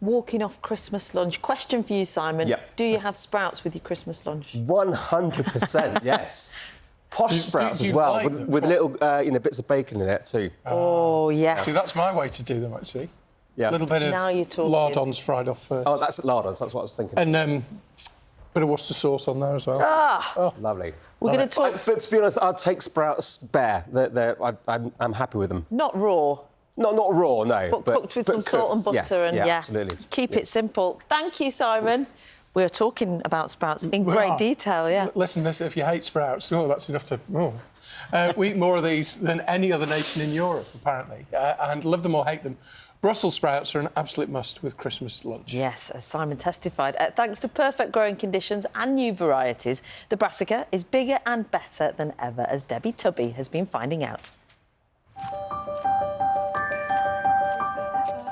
Walking off Christmas lunch. Question for you, Simon. Yep. Do you have sprouts with your Christmas lunch? 100%, yes. Posh sprouts as well, like with little, bits of bacon in it too. Oh, yes. See, that's my way to do them, actually. Yeah. A little bit of Now you're talking. lardons fried off first. Oh, that's lardons, that's what I was thinking. And bit of Worcester sauce on there as well. Ah! Lovely. We're going to talk... But to be honest, I'd take sprouts bare. I'm happy with them. Not raw. Not raw, no. But cooked with some salt and butter. Yes, and yeah, absolutely. Keep it simple. Thank you, Simon. We're talking about sprouts in great detail, yeah. Listen, if you hate sprouts, that's enough to... we eat more of these than any other nation in Europe, apparently, and love them or hate them. Brussels sprouts are an absolute must with Christmas lunch. Yes, as Simon testified, thanks to perfect growing conditions and new varieties, the brassica is bigger and better than ever, as Debbie Tubby has been finding out.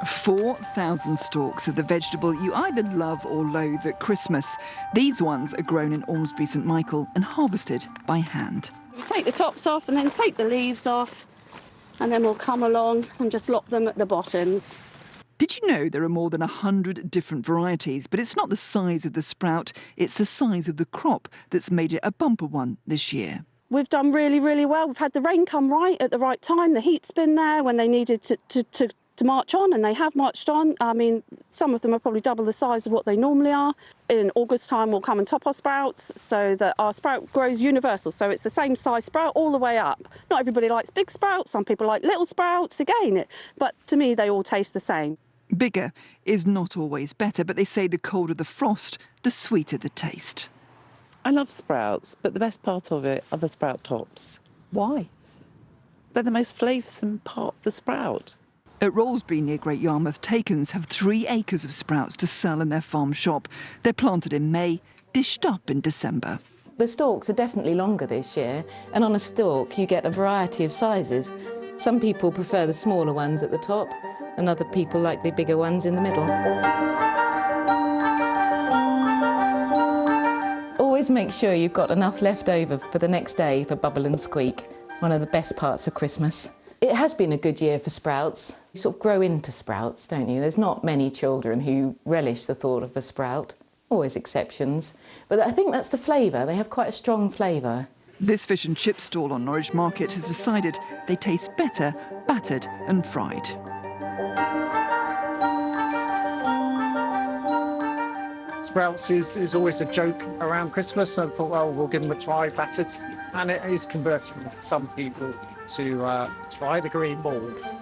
4,000 stalks of the vegetable you either love or loathe at Christmas. These ones are grown in Ormsby St Michael and harvested by hand. We take the tops off and then take the leaves off, and then we'll come along and just lop them at the bottoms. Did you know there are more than 100 different varieties, but it's not the size of the sprout, it's the size of the crop that's made it a bumper one this year. We've done really, really well. We've had the rain come right at the right time. The heat's been there when they needed to march on, and they have marched on. I mean, some of them are probably double the size of what they normally are. In August time, we'll come and top our sprouts so that our sprout grows universal. So it's the same size sprout all the way up. Not everybody likes big sprouts. Some people like little sprouts, again. But to me, they all taste the same. Bigger is not always better, but they say the colder the frost, the sweeter the taste. I love sprouts, but the best part of it are the sprout tops. Why? They're the most flavoursome part of the sprout. At Rollsby near Great Yarmouth, Takens have 3 acres of sprouts to sell in their farm shop. They're planted in May, dished up in December. The stalks are definitely longer this year, and on a stalk you get a variety of sizes. Some people prefer the smaller ones at the top, and other people like the bigger ones in the middle. Always make sure you've got enough left over for the next day for bubble and squeak, one of the best parts of Christmas. It has been a good year for sprouts. You sort of grow into sprouts, don't you? There's not many children who relish the thought of a sprout. Always exceptions. But I think that's the flavour. They have quite a strong flavour. This fish and chip stall on Norwich Market has decided they taste better battered and fried. Sprouts is always a joke around Christmas, so I thought, well, we'll give them a try, battered. And it is converting some people to try the green balls.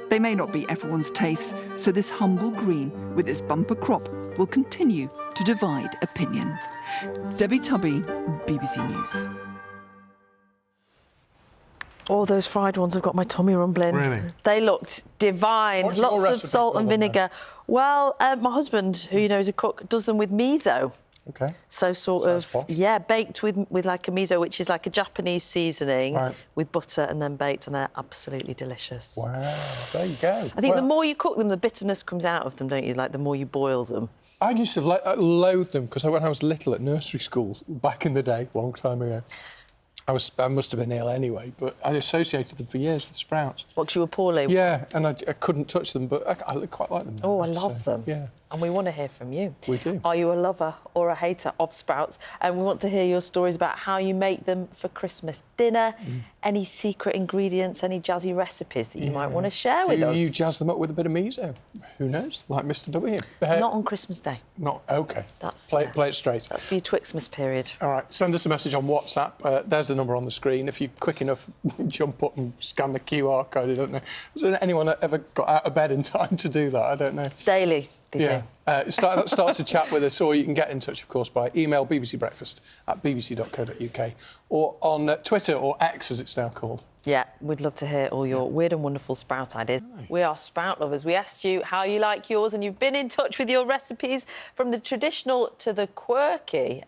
They may not be everyone's taste, so this humble green with its bumper crop will continue to divide opinion. Debbie Tubby, BBC News. Oh, those fried ones have got my tummy rumbling. Really? They looked divine. What's your Lots of recipe salt and called on vinegar. Well, my husband, who you know is a cook, does them with miso. OK. So Sounds posh. yeah, baked with like a miso, which is like a Japanese seasoning, Right. with butter and then baked, and they're absolutely delicious. Wow, there you go. I think the more you cook them, the bitterness comes out of them, don't you? Like the more you boil them. I used to loathe them because when I was little at nursery school, back in the day, long time ago, I must have been ill anyway, but I associated them for years with sprouts. What, 'cause you were poorly? Yeah, and I couldn't touch them, but I quite like them now. Oh, I love them. Yeah. And we want to hear from you. We do. Are you a lover or a hater of sprouts? And we want to hear your stories about how you make them for Christmas dinner, any secret ingredients, any jazzy recipes that you might want to share with us. Do you jazz them up with a bit of miso? Who knows? Like Mr W. Not on Christmas Day. Not, OK. That's Play it straight. That's for your Twixmas period. All right, send us a message on WhatsApp. There's the number on the screen. If you're quick enough, jump up and scan the QR code. I don't know. Has anyone ever got out of bed in time to do that? I don't know. Daily, they do. Start to chat with us, or you can get in touch, of course, by email bbcbreakfast@bbc.co.uk or on Twitter, or X, as it's now called. Yeah, we'd love to hear all your weird and wonderful sprout ideas. Right. We are sprout lovers. We asked you how you like yours, and you've been in touch with your recipes from the traditional to the quirky.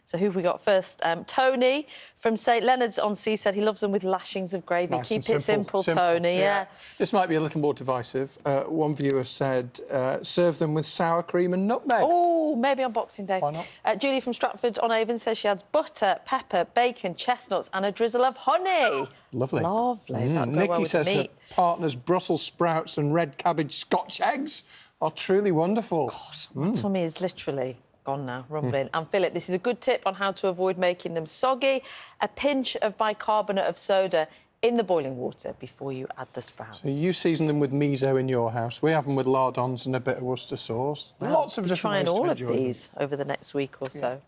So who have we got first? Tony from St Leonard's on Sea said he loves them with lashings of gravy. Nice. Keep it simple, Tony. Yeah. This might be a little more divisive. One viewer said serve them with sour cream and nutmeg. Oh, maybe on Boxing Day. Why not? Julie from Stratford-on-Avon says she adds butter, pepper, bacon, chestnuts and a drizzle of honey. Lovely. Lovely. That'd go Nikki well with says her meat. partner's Brussels sprouts and red cabbage Scotch eggs. are truly wonderful. My tummy is literally gone now, rumbling. And Philip, this is a good tip on how to avoid making them soggy. A pinch of bicarbonate of soda in the boiling water before you add the sprouts. So you season them with miso in your house. We have them with lardons and a bit of Worcester sauce. Well, Lots of we're different ways trying all to of enjoy them. these over the next week or so.